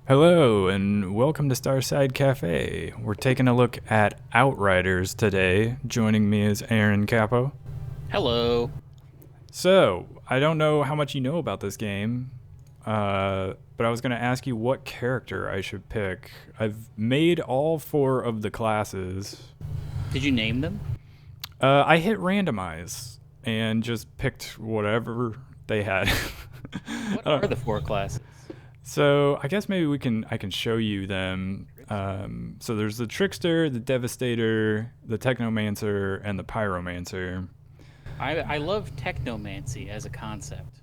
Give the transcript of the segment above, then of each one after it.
Hello, and welcome to Starside Cafe. We're taking a look at Outriders today. Joining me is Aaron Capo. Hello. So, I don't know how much you know about this game, but I was going to ask you what character I should pick. I've made all four of the classes. Did you name them? I hit randomize and just picked whatever they had. What Uh, are the four classes? So I guess maybe I can show you them. Trickster. So there's the trickster, the devastator, the technomancer, and the pyromancer. I love technomancy as a concept.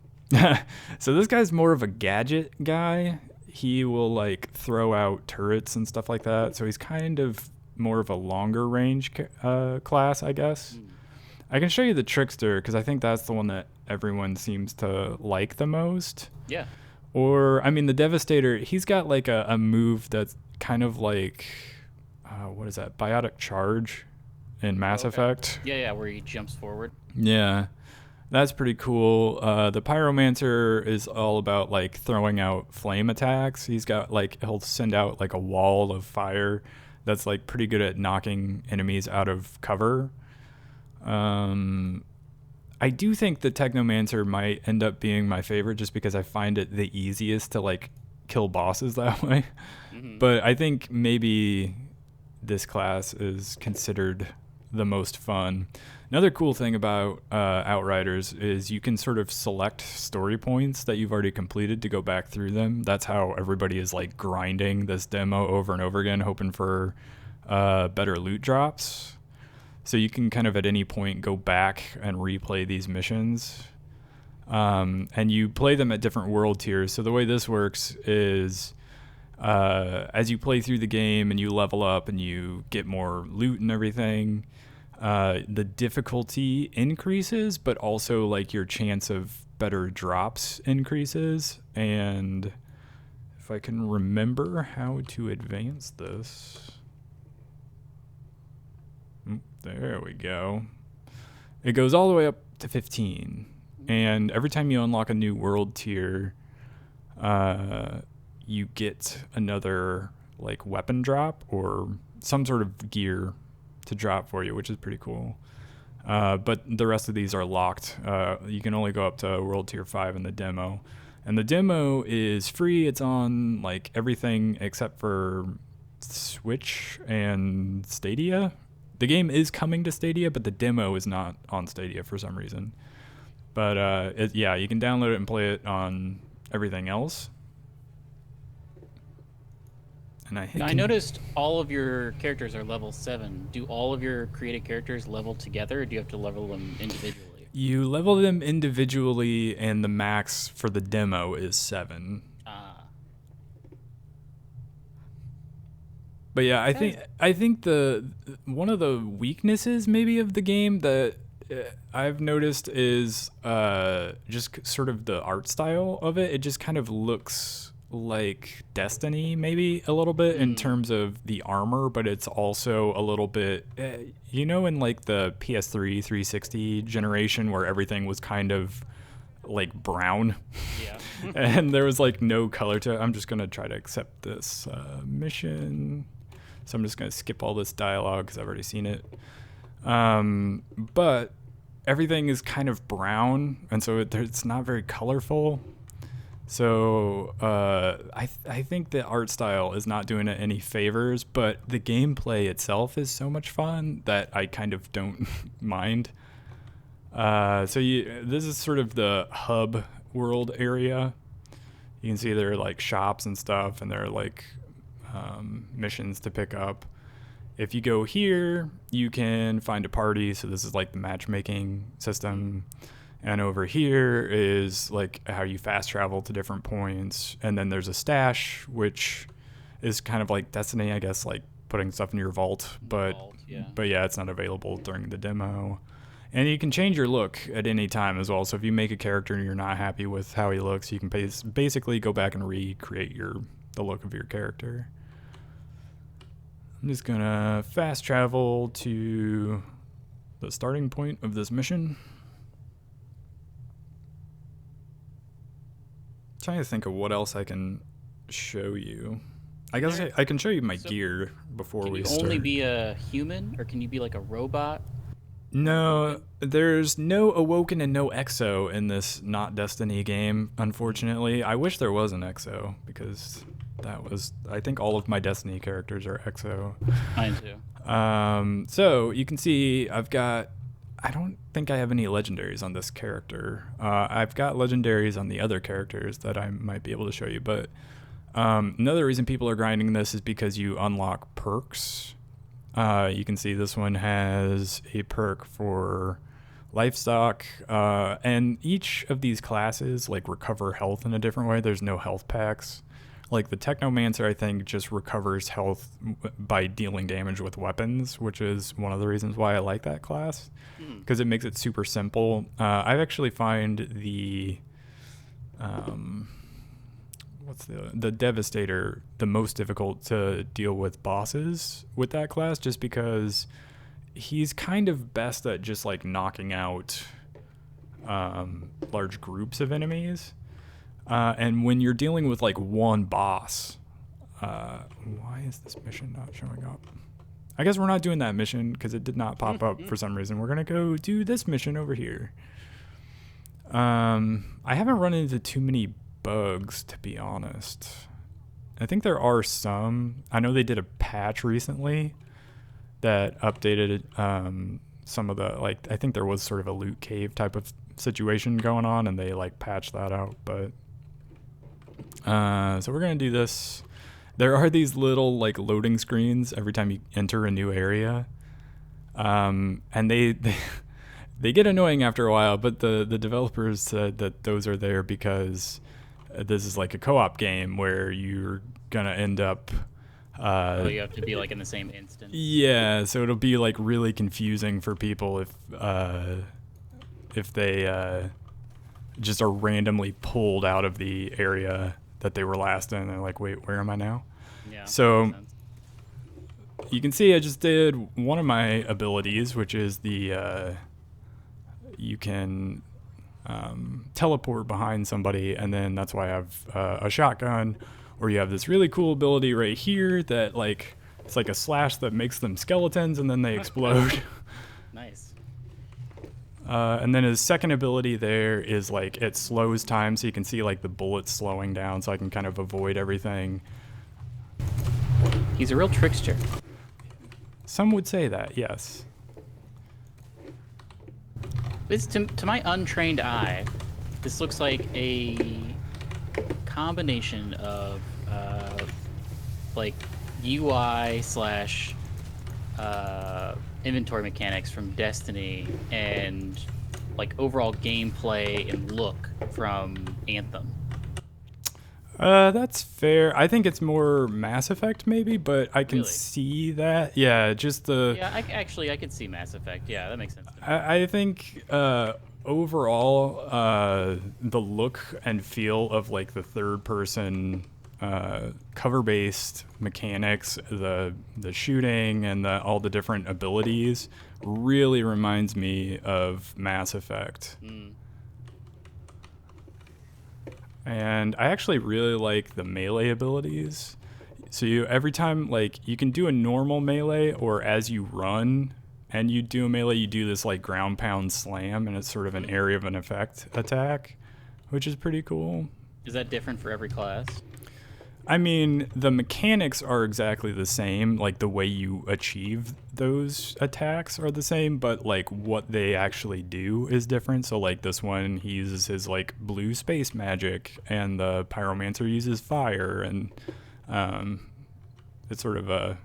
So this guy's more of a gadget guy. He will like throw out turrets and stuff like that. So he's kind of more of a longer range class, I guess. Hmm. I can show you the trickster because I think that's the one that everyone seems to like the most. Yeah. Or, I mean, the Devastator, he's got like a move that's kind of like, what is that? Biotic Charge in Oh, Mass okay. Effect. Yeah, where he jumps forward. Yeah, that's pretty cool. The Pyromancer is all about like throwing out flame attacks. He's got like, he'll send out like a wall of fire that's like pretty good at knocking enemies out of cover. Um, I do think the Technomancer might end up being my favorite just because I find it the easiest to like kill bosses that way. Hmm. But I think maybe this class is considered the most fun. Another cool thing about Outriders is you can sort of select story points that you've already completed to go back through them. That's how everybody is like grinding this demo over and over again, hoping for better loot drops. So you can kind of at any point go back and replay these missions. And you play them at different world tiers. So the way this works is as you play through the game and you level up and you get more loot and everything, the difficulty increases, but also like your chance of better drops increases. And if I can remember how to advance this. There we go. It goes all the way up to 15. And every time you unlock a new world tier, you get another like weapon drop or some sort of gear to drop for you, which is pretty cool. But the rest of these are locked. You can only go up to World Tier 5 in the demo. And the demo is free. It's on like everything except for Switch and Stadia. The game is coming to Stadia, but the demo is not on Stadia for some reason. But yeah, you can download it and play it on everything else. And I Now, hit I noticed all of your characters are level 7. Do all of your created characters level together, or do you have to level them individually? you level them individually, and the max for the demo is 7. Ah. But yeah, That's, I think the one of the weaknesses maybe of the game that I've noticed is just sort of the art style of it. It just kind of looks like Destiny maybe a little bit in hmm. terms of the armor, but it's also a little bit in like the PS3 360 generation where everything was kind of like brown Yeah. and there was like no color to it. I'm just gonna try to accept this mission. So I'm just gonna skip all this dialogue because I've already seen it. But everything is kind of brown, and so it's not very colorful. So I think the art style is not doing it any favors, but the gameplay itself is so much fun that I kind of don't mind. This is sort of the hub world area. You can see there are like shops and stuff, and there are like missions to pick up. If you go here, you can find a party. So this is like the matchmaking system. And over here is like how you fast travel to different points. And then there's a stash, which is kind of like Destiny, I guess, like putting stuff in your vault. The vault, yeah. But yeah, it's not available during the demo. And you can change your look at any time as well. So if you make a character and you're not happy with how he looks, you can basically go back and recreate the look of your character. I'm just gonna fast travel to the starting point of this mission. Trying to think of what else I can show you. I guess I can show you my So gear before can we you start. only be a human, or can you be like a robot? No, there's no Awoken and no Exo in this not Destiny game, unfortunately. I wish there was an Exo, because I think all of my Destiny characters are Exo. Mine too. So you can see I don't think I have any legendaries on this character. I've got legendaries on the other characters that I might be able to show you, but another reason people are grinding this is because you unlock perks. You can see this one has a perk for livestock, and each of these classes like recover health in a different way. There's no health packs. Like the Technomancer, I think, just recovers health by dealing damage with weapons, which is one of the reasons why I like that class, because it makes it super simple. I've actually find what's the Devastator the most difficult to deal with bosses with that class, just because he's kind of best at just like knocking out large groups of enemies. And when you're dealing with like one boss, why is this mission not showing up? I guess we're not doing that mission because it did not pop up for some reason. We're going to go do this mission over here. I haven't run into too many bugs, to be honest. I think there are some. I know they did a patch recently that updated some of the, like, I think there was sort of a loot cave type of situation going on, and they like patched that out. But so we're gonna do this. There are these little like loading screens every time you enter a new area, and they they get annoying after a while. But the developers said that those are there because this is like a co-op game where you're gonna end up. You have to be like in the same instance. Yeah, so it'll be like really confusing for people if they just are randomly pulled out of the area that they were last in. They're like, wait, where am I now? Yeah. So you can see I just did one of my abilities, which is the you can teleport behind somebody, and then that's why I have a shotgun. Or you have this really cool ability right here that like it's like a slash that makes them skeletons and then they explode. Nice. And then his second ability there is like it slows time, so you can see like the bullets slowing down, so I can kind of avoid everything. He's a real trickster. Some would say that, yes. This, to my untrained eye, this looks like a combination of like UI slash inventory mechanics from Destiny and like overall gameplay and look from Anthem. That's fair. I think it's more Mass Effect maybe, but I can Really? see that. Yeah, just the. Yeah, I could see Mass Effect. Yeah, that makes sense. I think overall, the look and feel of like the third person cover-based mechanics, the shooting and all the different abilities really reminds me of Mass Effect. And I actually really like the melee abilities. So every time like you can do a normal melee, or as you run and you do a melee, you do this like ground pound slam, and it's sort of an area of an effect attack, which is pretty cool. Is that different for every class? I mean, the mechanics are exactly the same, like the way you achieve those attacks are the same, but like what they actually do is different. So like this one, he uses his like blue space magic, and the pyromancer uses fire, and it's sort of the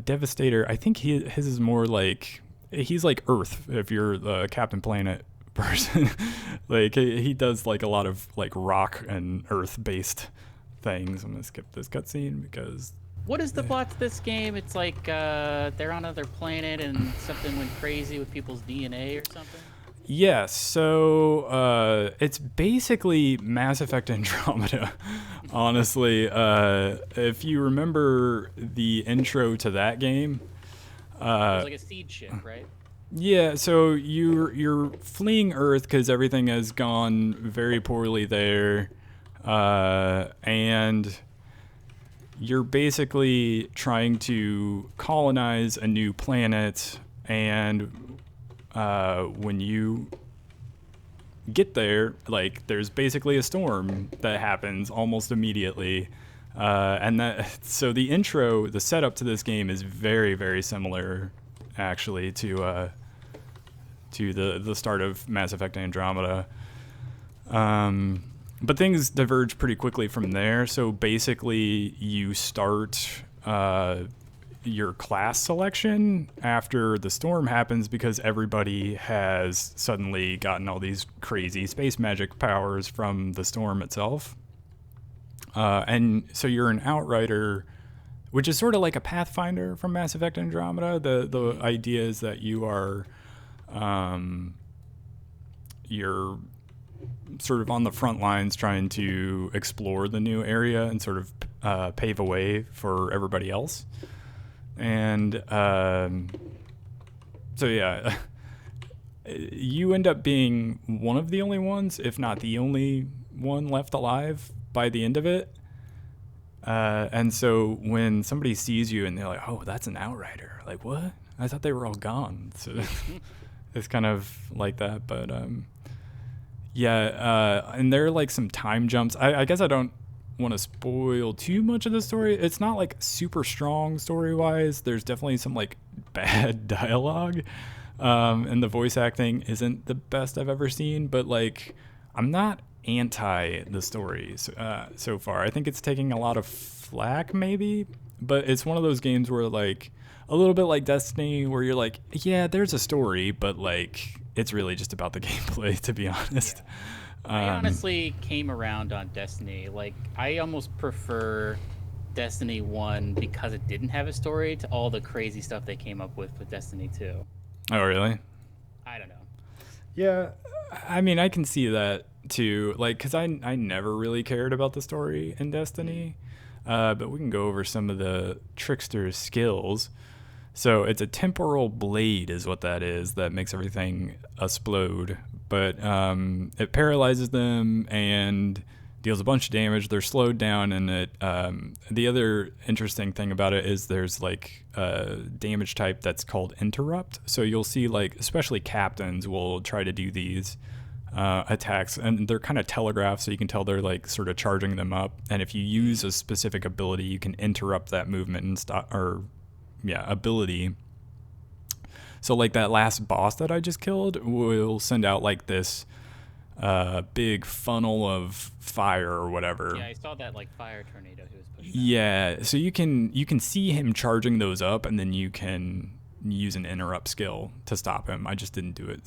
Devastator. I think his is more like he's like Earth if you're the Captain Planet person. Like he does like a lot of like rock and earth based things. I'm gonna skip this cutscene because What is the plot to this game? It's like they're on another planet and something went crazy with people's DNA or something. yes, so it's basically Mass Effect Andromeda. Honestly, if you remember the intro to that game, It was like a seed ship, right? yeah, so you're fleeing Earth because everything has gone very poorly there. and you're basically trying to colonize a new planet, and when you get there, like, there's basically a storm that happens almost immediately. And that, so the setup to this game is very, very similar, actually, to the start of Mass Effect Andromeda. But things diverge pretty quickly from there. So basically, you start your class selection after the storm happens because everybody has suddenly gotten all these crazy space magic powers from the storm itself. And so you're an Outrider, which is sort of like a Pathfinder from Mass Effect Andromeda. The idea is that you're sort of on the front lines trying to explore the new area and sort of pave a way for everybody else. And so yeah, you end up being one of the only ones, if not the only one left alive by the end of it. And so when somebody sees you and they're like, oh, that's an Outrider. Like, what? I thought they were all gone. So it's kind of like that. But yeah, and there are like some time jumps. I guess I don't want to spoil too much of the story. It's not like super strong story-wise. There's definitely some like bad dialogue. And the voice acting isn't the best I've ever seen. But like, I'm not anti the story so far. I think it's taking a lot of flack maybe, but it's one of those games where like a little bit like Destiny where you're like, yeah, there's a story, but like it's really just about the gameplay, to be honest. Yeah. I honestly came around on Destiny. Like, I almost prefer Destiny 1 because it didn't have a story to all the crazy stuff they came up with Destiny 2. Oh, really? I don't know. Yeah, I mean, I can see that too, like, because I never really cared about the story in Destiny, but we can go over some of the trickster's skills. So it's a temporal blade is what that is, that makes everything explode, but it paralyzes them and deals a bunch of damage. They're slowed down, and it the other interesting thing about it is there's like a damage type that's called interrupt. So you'll see, like, especially captains will try to do these attacks, and they're kind of telegraphed, so you can tell they're like sort of charging them up. And if you use a specific ability, you can interrupt that movement and stop, or ability. So like that last boss that I just killed will send out like this big funnel of fire or whatever. Yeah, I saw that like fire tornado he was pushing. Yeah, so you can see him charging those up, and then you can use an interrupt skill to stop him. I just didn't do it,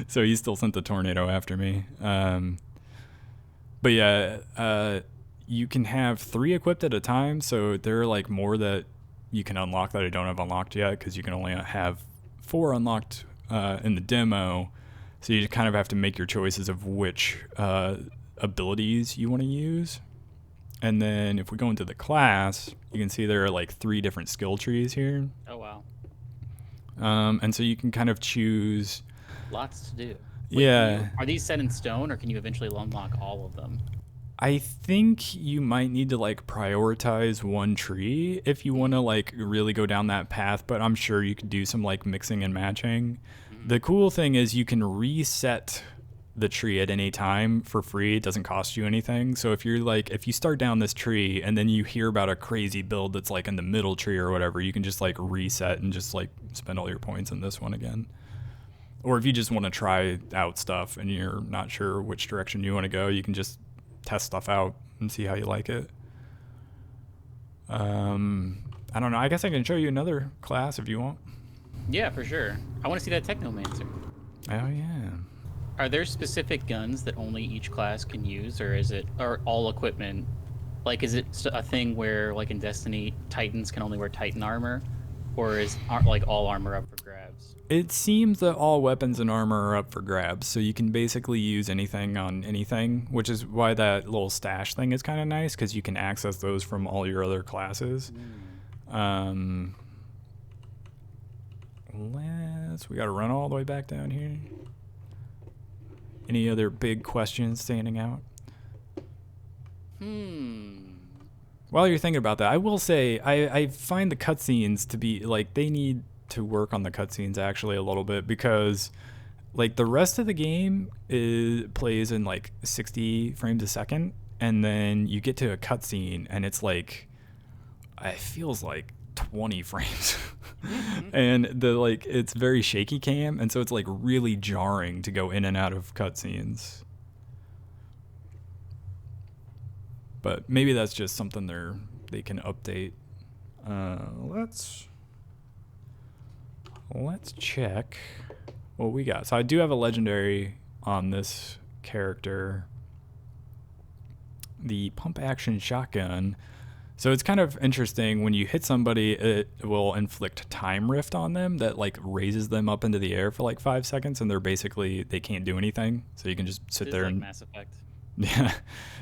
so he still sent the tornado after me. But yeah, you can have 3 equipped at a time, so there are like more that you can unlock that I don't have unlocked yet, because you can only have 4 unlocked in the demo. So you kind of have to make your choices of which abilities you want to use. And then if we go into the class, you can see there are like 3 different skill trees here. Oh, wow. And so you can kind of choose. Lots to do. Yeah. Are these set in stone, or can you eventually unlock all of them? I think you might need to like prioritize one tree if you want to like really go down that path, but I'm sure you could do some like mixing and matching. Mm-hmm. The cool thing is you can reset the tree at any time for free. It doesn't cost you anything. So if you start down this tree and then you hear about a crazy build that's like in the middle tree or whatever, you can just like reset and just like spend all your points in this one again. Or if you just want to try out stuff and you're not sure which direction you want to go, you can just test stuff out and see how you like it. I don't know. I guess I can show you another class if you want. Yeah, for sure. I want to see that Technomancer. Oh yeah. Are there specific guns that only each class can use, or or all equipment? Like, is it a thing where, like in Destiny, Titans can only wear Titan armor, or is like all armor up for grabs? It seems that all weapons and armor are up for grabs, so you can basically use anything on anything, which is why that little stash thing is kind of nice, because you can access those from all your other classes. We got to run all the way back down here. Any other big questions standing out? While you're thinking about that, I will say I find the cutscenes to be like they need to work on the cutscenes actually a little bit because like the rest of the game plays in like 60 frames a second, and then you get to a cutscene and it's like it feels like 20 frames. And the like it's very shaky cam, and so it's like really jarring to go in and out of cutscenes. But maybe that's just something they can update. Let's check what we got. So I do have a legendary on this character, the pump action shotgun. So it's kind of interesting when you hit somebody, it will inflict time rift on them that like raises them up into the air for like 5 seconds, and they can't do anything. So you can just sit there like and Mass Effect. yeah,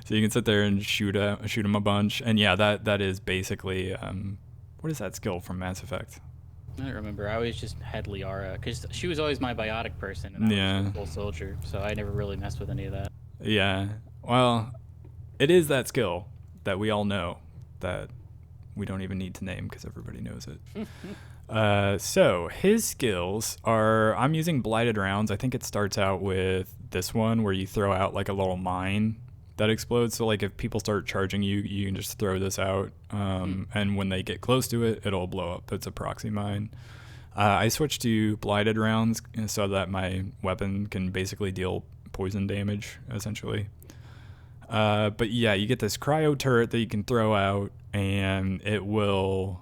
so you can sit there and shoot them a bunch, and yeah, that is basically what is that skill from Mass Effect? I don't remember. I always just had Liara because she was always my biotic person, and I was a full soldier, so I never really messed with any of that. Yeah, well, it is that skill that we all know that we don't even need to name because everybody knows it. So his skills are, I'm using blighted rounds. I think it starts out with this one where you throw out like a little mine that explodes. So like if people start charging you, you can just throw this out. And when they get close to it, it'll blow up. It's a proxy mine. I switched to blighted rounds so that my weapon can basically deal poison damage essentially. But yeah, you get this cryo turret that you can throw out, and it will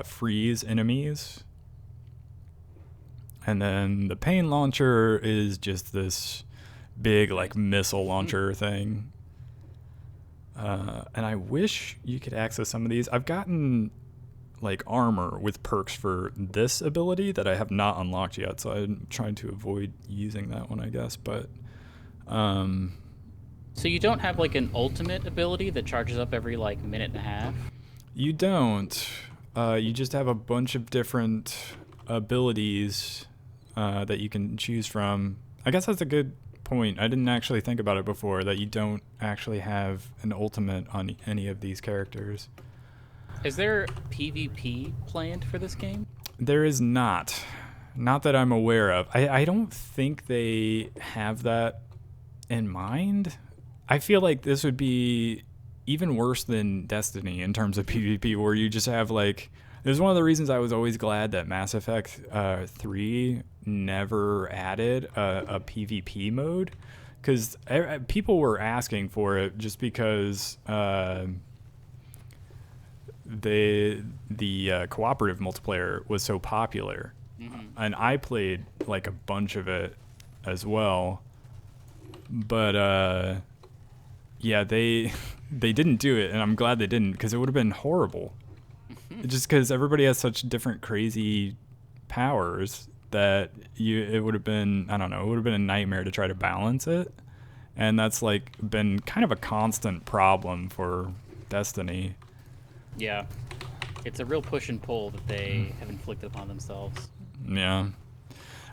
freeze enemies. And then the pain launcher is just this big like missile launcher thing. And I wish you could access some of these. I've gotten like armor with perks for this ability that I have not unlocked yet, so I'm trying to avoid using that one, I guess. But so you don't have like an ultimate ability that charges up every like minute and a half? You don't. You just have a bunch of different abilities that you can choose from. I guess that's a good point. I didn't actually think about it before, that you don't actually have an ultimate on any of these characters. Is there PvP planned for this game? There is not. Not that I'm aware of. I don't think they have that in mind. I feel like this would be even worse than Destiny in terms of PvP, where you just have like, it was one of the reasons I was always glad that Mass Effect 3 never added a PvP mode, because people were asking for it just because the cooperative multiplayer was so popular. And I played like a bunch of it as well, but yeah, they didn't do it, and I'm glad they didn't, because it would have been horrible. Just because everybody has such different crazy powers that it would have been, I don't know, it would have been a nightmare to try to balance it. And that's like been kind of a constant problem for Destiny. Yeah. It's a real push and pull that they have inflicted upon themselves. Yeah.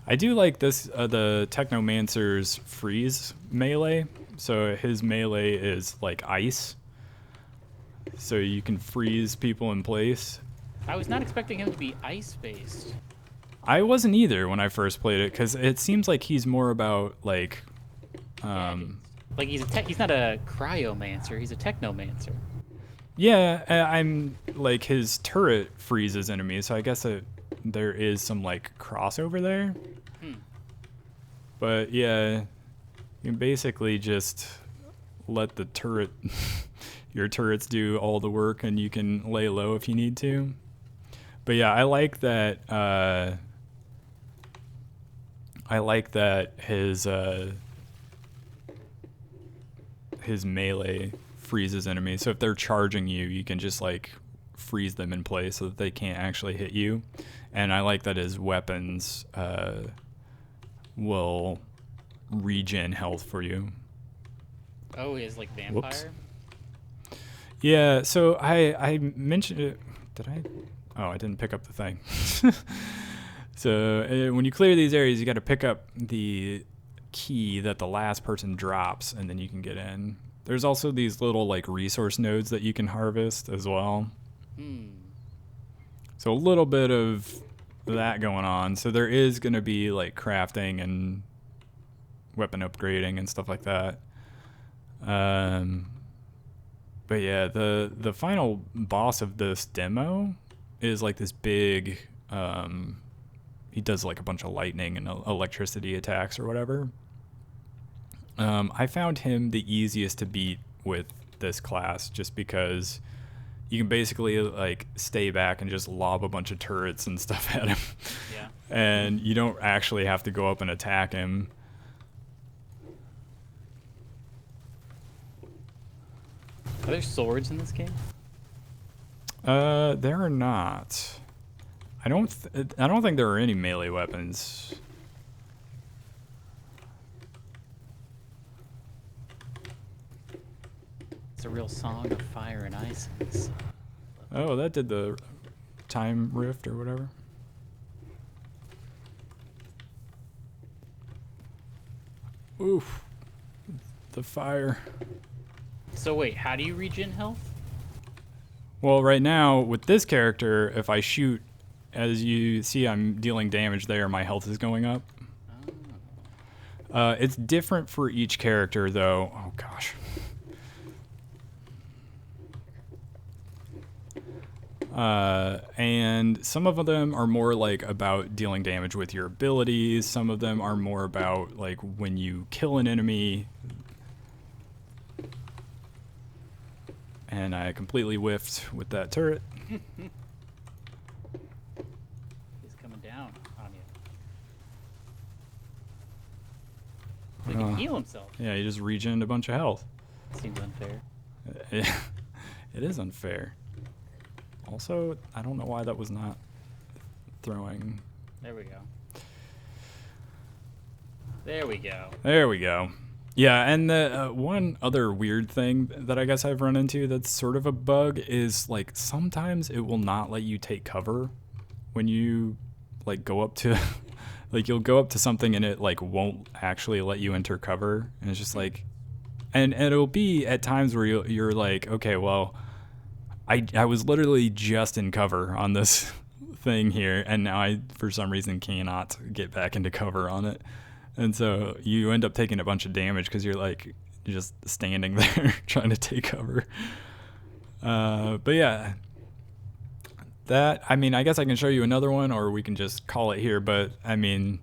I do like this, the Technomancer's freeze melee. So his melee is like ice. So you can freeze people in place. I was not expecting him to be ice-based. I wasn't either when I first played it, because it seems like he's more about like... like he's not a cryomancer, he's a technomancer. Yeah, I'm like his turret freezes enemies, so I guess there is some like crossover there. But yeah, you can basically just let the your turrets do all the work, and you can lay low if you need to. But yeah, I like that his melee freezes enemies. So if they're charging you, you can just like freeze them in place so that they can't actually hit you. And I like that his weapons will regen health for you. Oh, he has like vampire? Whoops. Yeah, so I mentioned it. Did I? Oh, I didn't pick up the thing. So when you clear these areas, you got to pick up the key that the last person drops, and then you can get in. There's also these little like resource nodes that you can harvest as well. So a little bit of that going on. So there is going to be like crafting and weapon upgrading and stuff like that. But yeah, the final boss of this demo is like this big. He does like a bunch of lightning and electricity attacks or whatever. I found him the easiest to beat with this class just because you can basically like stay back and just lob a bunch of turrets and stuff at him. Yeah. And you don't actually have to go up and attack him. Are there swords in this game? There are not. I don't think there are any melee weapons. It's a real song of fire and ice. Oh, that did the time rift or whatever. Oof. The fire. So wait, how do you regen health? Well, right now, with this character, if I shoot, as you see, I'm dealing damage there, my health is going up. It's different for each character, though. Oh, gosh. And some of them are more like about dealing damage with your abilities. Some of them are more about like when you kill an enemy. And I completely whiffed with that turret. He's coming down on you. He can heal himself. Yeah, he just regened a bunch of health. Seems unfair. It is unfair. Also, I don't know why that was not throwing. There we go. There we go. There we go. Yeah, and the one other weird thing that I guess I've run into that's sort of a bug is like sometimes it will not let you take cover when you like go up to like you'll go up to something and it like won't actually let you enter cover, and it's just like and it'll be at times where you're like, okay, well, I was literally just in cover on this thing here, and now I for some reason cannot get back into cover on it. And so you end up taking a bunch of damage because you're like just standing there trying to take cover. But yeah, that, I mean, I guess I can show you another one or we can just call it here. But I mean,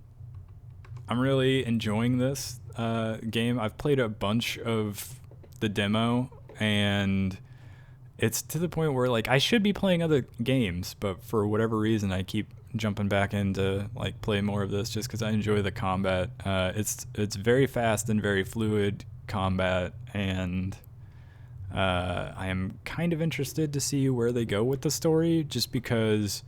I'm really enjoying this game. I've played a bunch of the demo and it's to the point where like I should be playing other games, but for whatever reason I keep jumping back into like play more of this just because I enjoy the combat. It's very fast and very fluid combat, and I am kind of interested to see where they go with the story, just because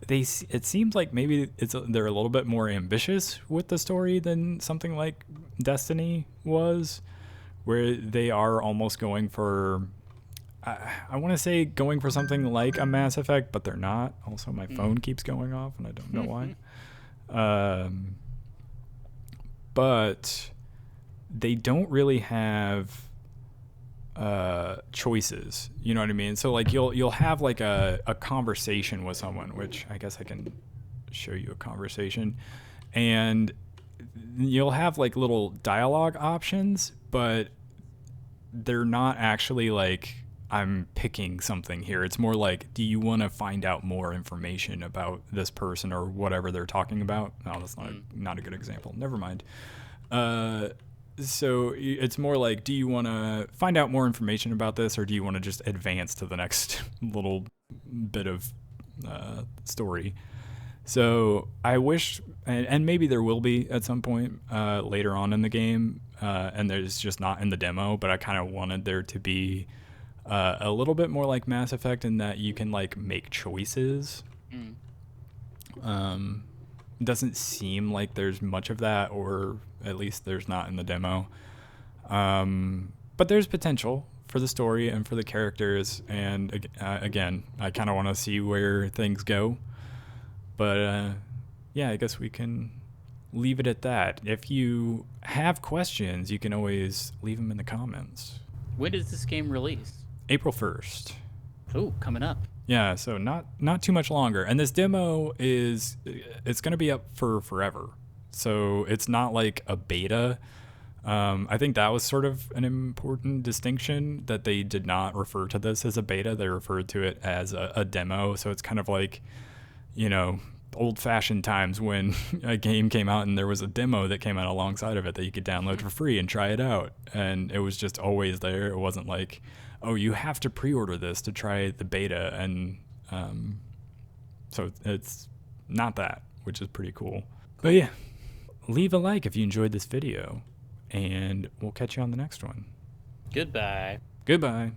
it seems like maybe they're a little bit more ambitious with the story than something like Destiny was, where they are almost going for I want to say going for something like a Mass Effect, but they're not. Also, my phone keeps going off, and I don't know why. But they don't really have choices. You know what I mean? So, like, you'll have like a conversation with someone, which I guess I can show you a conversation, and you'll have like little dialogue options, but they're not actually like, I'm picking something here. It's more like, do you want to find out more information about this person or whatever they're talking about? No, that's not a good example. Never mind. So it's more like, do you want to find out more information about this, or do you want to just advance to the next little bit of story? So I wish, and maybe there will be at some point later on in the game, and there's just not in the demo, but I kind of wanted there to be a little bit more like Mass Effect in that you can like make choices. Doesn't seem like there's much of that, or at least there's not in the demo. But there's potential for the story and for the characters, and again, I kind of want to see where things go. But yeah, I guess we can leave it at that. If you have questions, you can always leave them in the comments. When does this game release? April 1st. Ooh, coming up. Yeah, so not too much longer. And this demo it's going to be up for forever. So it's not like a beta. I think that was sort of an important distinction, that they did not refer to this as a beta. They referred to it as a demo. So it's kind of like, old-fashioned times when a game came out and there was a demo that came out alongside of it that you could download for free and try it out. And it was just always there. It wasn't like, oh, you have to pre-order this to try the beta. And so it's not that, which is pretty cool. But yeah, leave a like if you enjoyed this video, and we'll catch you on the next one. Goodbye. Goodbye.